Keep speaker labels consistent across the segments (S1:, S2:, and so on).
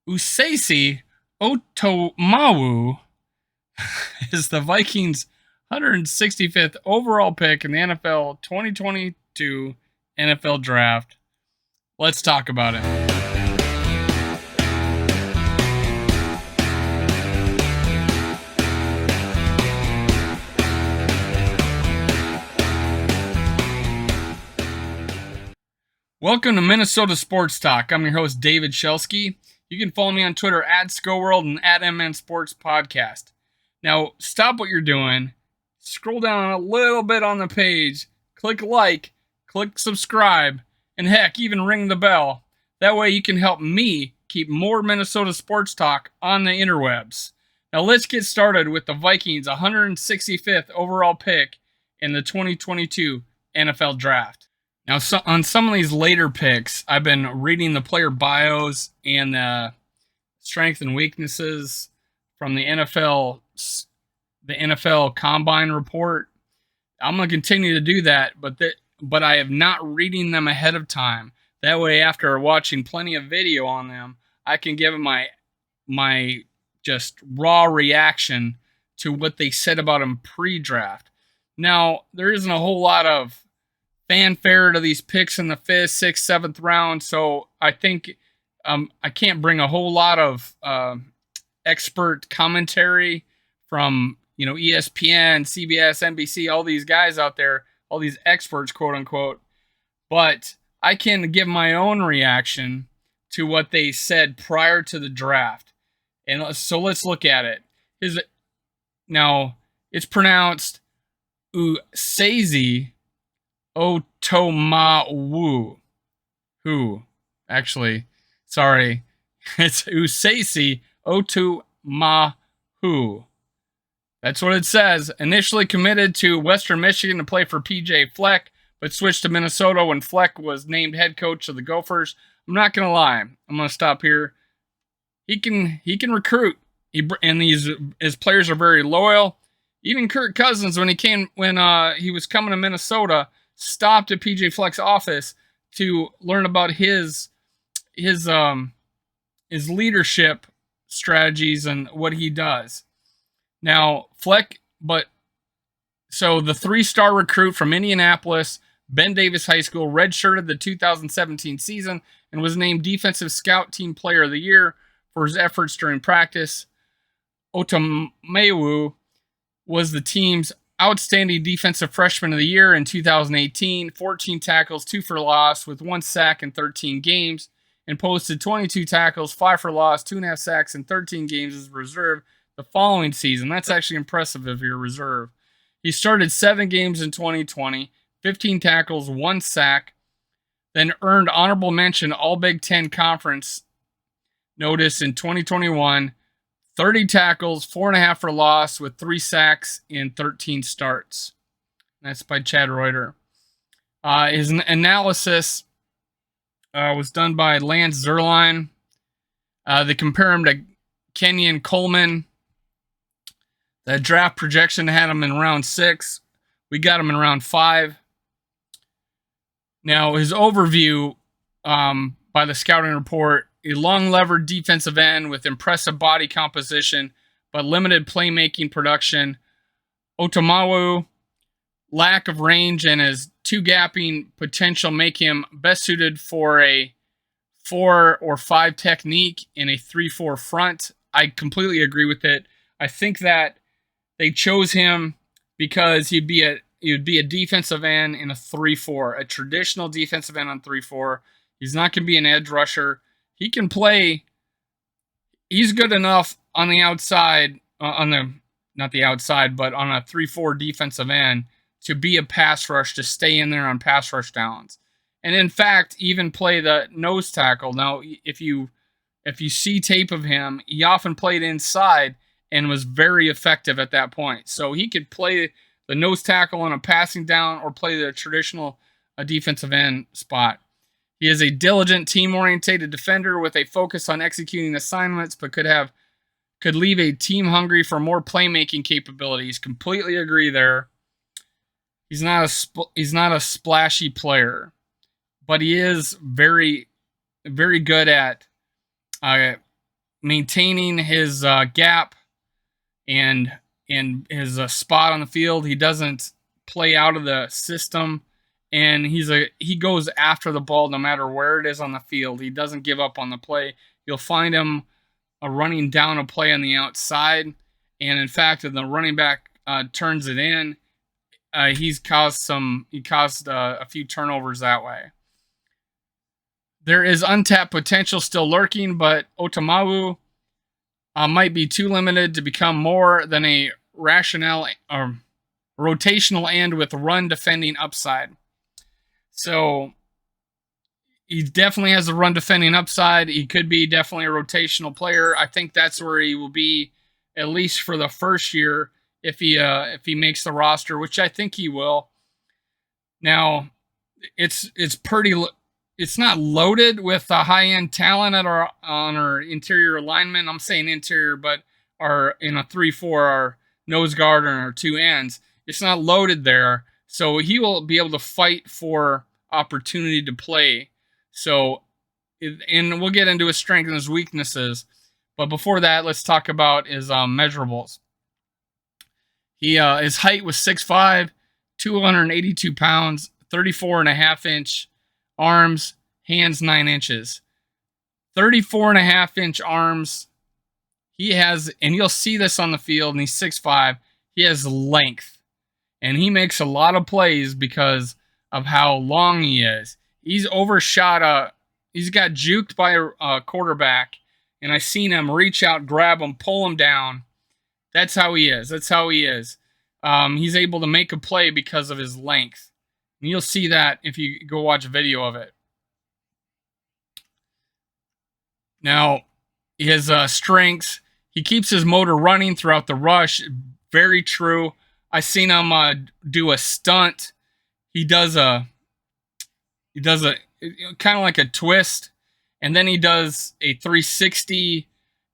S1: Esezi Otomewo is the Vikings' 165th overall pick in the NFL 2022 NFL Draft. Let's talk about it. Welcome to Minnesota Sports Talk. I'm your host, David Shelsky. You can follow me on Twitter at ScoWorld and at MN Sports Podcast. Now, stop what you're doing, scroll down a little bit on the page, click like, click subscribe, and heck, even ring the bell. That way you can help me keep more Minnesota Sports Talk on the interwebs. Now, let's get started with the Vikings' 165th overall pick in the 2022 NFL Draft. Now, on some of these later picks, I've been reading the player bios and the strengths and weaknesses from the NFL Combine report. I'm going to continue to do that, but I have not reading them ahead of time. That way, after watching plenty of video on them, I can give my just raw reaction to what they said about them pre-draft. Now, there isn't a whole lot of fanfare to these picks in the 5th, 6th, 7th round, so I think I can't bring a whole lot of expert commentary from ESPN, CBS, NBC, all these guys out there, all these experts, quote unquote. But I can give my own reaction to what they said prior to the draft, and so let's look at it. Now it's pronounced Esezi Otomewo. Sorry. It's Esezi Otomewo. That's what it says. Initially committed to Western Michigan to play for PJ Fleck, but switched to Minnesota when Fleck was named head coach of the Gophers. I'm not going to lie. I'm going to stop here. He can recruit. His players are very loyal. Even Kirk Cousins, when he was coming to Minnesota, stopped at PJ Fleck's office to learn about his leadership strategies and what he does. Now, Fleck, the 3-star recruit from Indianapolis, Ben Davis High School, redshirted the 2017 season and was named Defensive Scout Team Player of the Year for his efforts during practice. Otomewo was the team's outstanding defensive freshman of the year in 2018, 14 tackles, 2 for loss with 1 sack in 13 games, and posted 22 tackles, 5 for loss, 2.5 sacks in 13 games as a reserve the following season. That's actually impressive if you're a reserve. He started 7 games in 2020, 15 tackles, 1 sack, then earned honorable mention All Big Ten Conference notice in 2021, 30 tackles, 4.5 for loss with 3 sacks in 13 starts. That's by Chad Reuter. His analysis was done by Lance Zierlein. They compare him to Kenyon Coleman. The draft projection had him in round 6. We got him in round 5. Now, his overview by the scouting report: a long-levered defensive end with impressive body composition, but limited playmaking production. Otomewo lack of range and his 2-gapping potential make him best suited for a 4 or 5 technique in a 3-4 front. I completely agree with it. I think that they chose him because he'd be a defensive end in a 3-4, a traditional defensive end on 3-4. He's not going to be an edge rusher. He can play. He's good enough on the outside, not the outside, but on a 3-4 defensive end to be a pass rush, to stay in there on pass rush downs. And in fact, even play the nose tackle. Now, if you see tape of him, he often played inside and was very effective at that point. So he could play the nose tackle on a passing down or play the traditional defensive end spot. He is a diligent, team-oriented defender with a focus on executing assignments, but could leave a team hungry for more playmaking capabilities. Completely agree there. He's not a splashy player, but he is very, very good at maintaining his gap and his spot on the field. He doesn't play out of the system, and he goes after the ball no matter where it is on the field. He doesn't give up on the play. You'll find him running down a play on the outside, and in fact, if the running back turns it in, he caused a few turnovers that way. There is untapped potential still lurking, but Otomewo might be too limited to become more than a rational or rotational end with run defending upside. So he definitely has a run defending upside. He could be definitely a rotational player. I think that's where he will be, at least for the first year, if he makes the roster, which I think he will. Now, it's not loaded with high end talent on our interior alignment. I'm saying interior, but our in a 3-4, our nose guard and our two ends. It's not loaded there, so he will be able to fight for opportunity to play. So, and we'll get into his strengths and his weaknesses. But before that, let's talk about his measurables. His height was 6'5", 282 pounds, 34.5-inch arms, hands 9 inches. 34.5-inch arms. He has, and you'll see this on the field, and he's 6'5". He has length. And he makes a lot of plays because of how long he is. He's overshot he's got juked by a quarterback, and I seen him reach out, grab him, pull him down. That's how he is. He's able to make a play because of his length. And you'll see that if you go watch a video of it. Now, his strengths, he keeps his motor running throughout the rush. Very true. I seen him do a stunt. He does a kind of like a twist, and then he does a 360,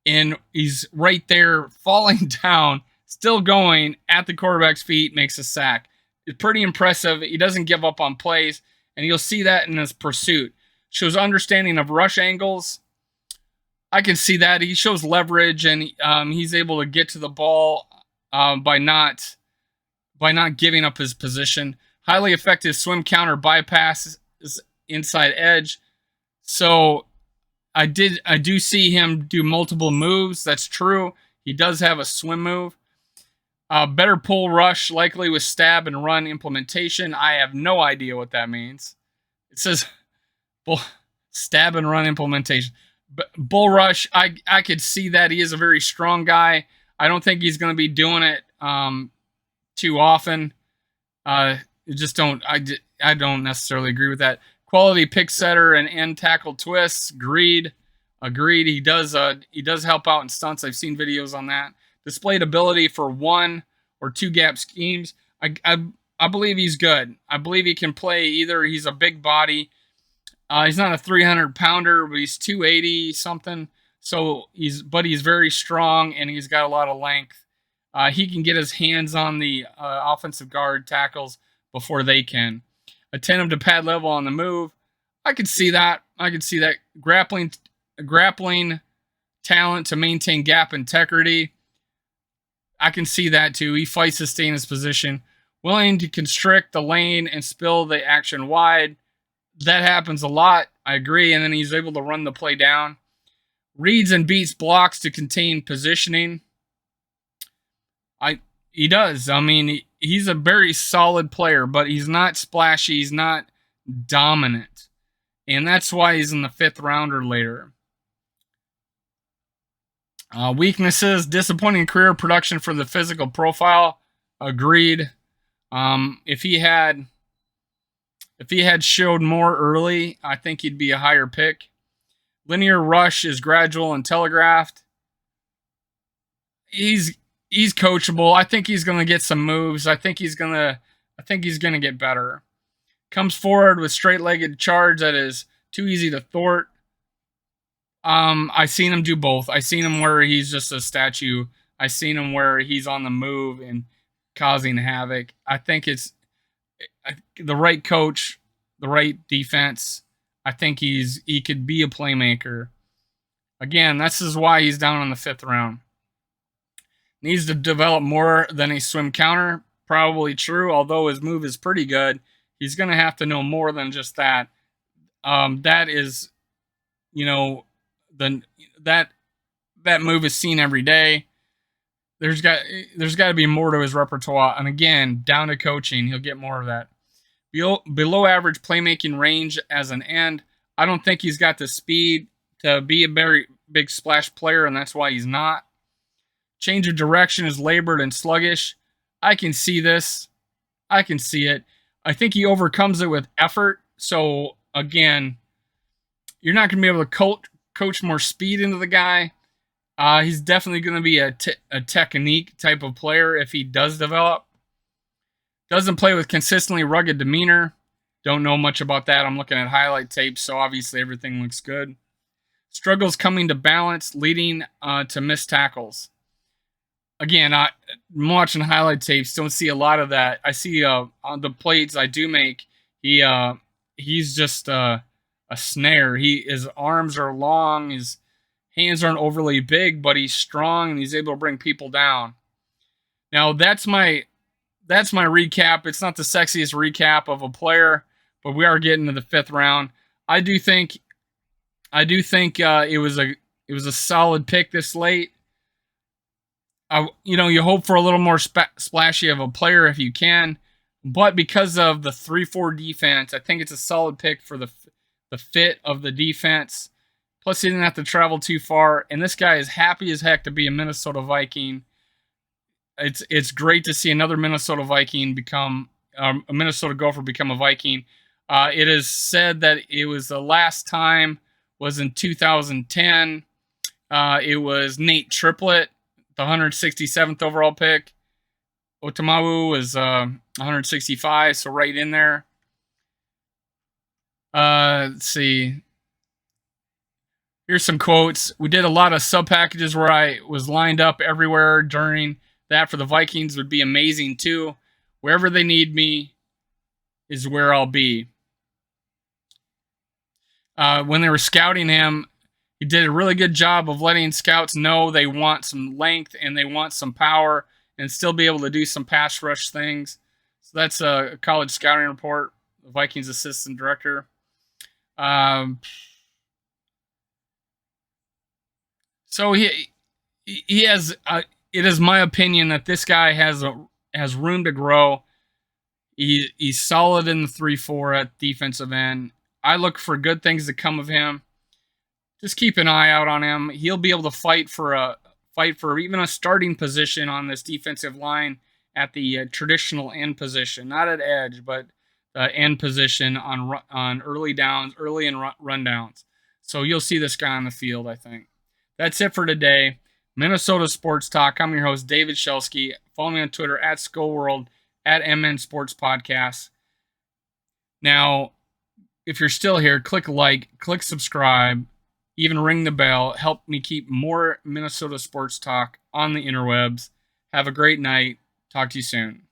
S1: and he's right there falling down, still going at the quarterback's feet, makes a sack. It's pretty impressive. He doesn't give up on plays, and you'll see that in his pursuit. Shows understanding of rush angles. I can see that. He shows leverage, and he's able to get to the ball by not giving up his position. Highly effective swim counter bypass inside edge. So I do see him do multiple moves. That's true. He does have a swim move. Better pull rush, likely with stab and run implementation. I have no idea what that means. It says stab and run implementation. Bull rush, I could see that. He is a very strong guy. I don't think he's going to be doing it too often. I don't necessarily agree with that. Quality pick setter and end tackle twists. Agreed. He does help out in stunts. I've seen videos on that. Displayed ability for 1 or 2 gap schemes. I believe he's good. I believe he can play either. He's a big body. He's not a 300-pounder, but he's 280 something. So he's very strong, and he's got a lot of length. He can get his hands on the offensive guard tackles before they can. Attentive to pad level on the move. I could see that. Grappling talent to maintain gap integrity. I can see that too. He fights to stay in his position. Willing to constrict the lane and spill the action wide. That happens a lot. I agree. And then he's able to run the play down. Reads and beats blocks to contain positioning. He does. I mean, he's a very solid player, but he's not splashy. He's not dominant. And that's why he's in the 5th round or later. Weaknesses, disappointing career production for the physical profile. Agreed. If he had showed more early, I think he'd be a higher pick. Linear rush is gradual and telegraphed. He's coachable. I think he's going to get some moves. I think he's going to get better. Comes forward with straight-legged charge that is too easy to thwart. I seen him do both. I seen him where he's just a statue. I seen him where he's on the move and causing havoc. I think it's the right coach, the right defense. I think he could be a playmaker. Again, this is why he's down in the 5th round. Needs to develop more than a swim counter. Probably true, although his move is pretty good. He's going to have to know more than just that. That is, you know, the that move is seen every day. There's got to be more to his repertoire, and again, down to coaching, he'll get more of that. Below average playmaking range as an end. I don't think he's got the speed to be a very big splash player, and that's why he's not. Change of direction is labored and sluggish. I can see this. I can see it. I think he overcomes it with effort. So, again, you're not going to be able to coach more speed into the guy. He's definitely going to be a technique type of player if he does develop. Doesn't play with consistently rugged demeanor. Don't know much about that. I'm looking at highlight tapes, so obviously everything looks good. Struggles coming to balance, leading to missed tackles. Again, I'm watching highlight tapes. Don't see a lot of that. I see on the plays I do make, he's just a snare. His arms are long. His hands aren't overly big, but he's strong and he's able to bring people down. Now that's my recap. It's not the sexiest recap of a player, but we are getting to the 5th round. I do think it was a solid pick this late. You hope for a little more splashy of a player if you can, but because of the 3-4 defense, I think it's a solid pick for the fit of the defense. Plus, he didn't have to travel too far, and this guy is happy as heck to be a Minnesota Viking. It's great to see another Minnesota Viking become a Minnesota Gopher become a Viking. It is said that it was the last time was in 2010. It was Nate Triplett, the 167th overall pick. Otomewo was 165, so right in there. Let's see. Here's some quotes. We did a lot of sub packages where I was lined up everywhere during that for the Vikings would be amazing too. Wherever they need me is where I'll be. When they were scouting him, he did a really good job of letting scouts know they want some length and they want some power and still be able to do some pass rush things. So that's a college scouting report, the Vikings assistant director. So he has. It is my opinion that this guy has room to grow. He's solid in the 3-4 at defensive end. I look for good things to come of him. Just keep an eye out on him. He'll be able to fight for even a starting position on this defensive line at the traditional end position, not at edge, but end position on early downs, early and run downs. So you'll see this guy on the field, I think. That's it for today. Minnesota Sports Talk. I'm your host, David Shelsky. Follow me on Twitter at SkullWorld, at MN Sports Podcast. Now, if you're still here, click like, click subscribe, even ring the bell. Help me keep more Minnesota Sports Talk on the interwebs. Have a great night. Talk to you soon.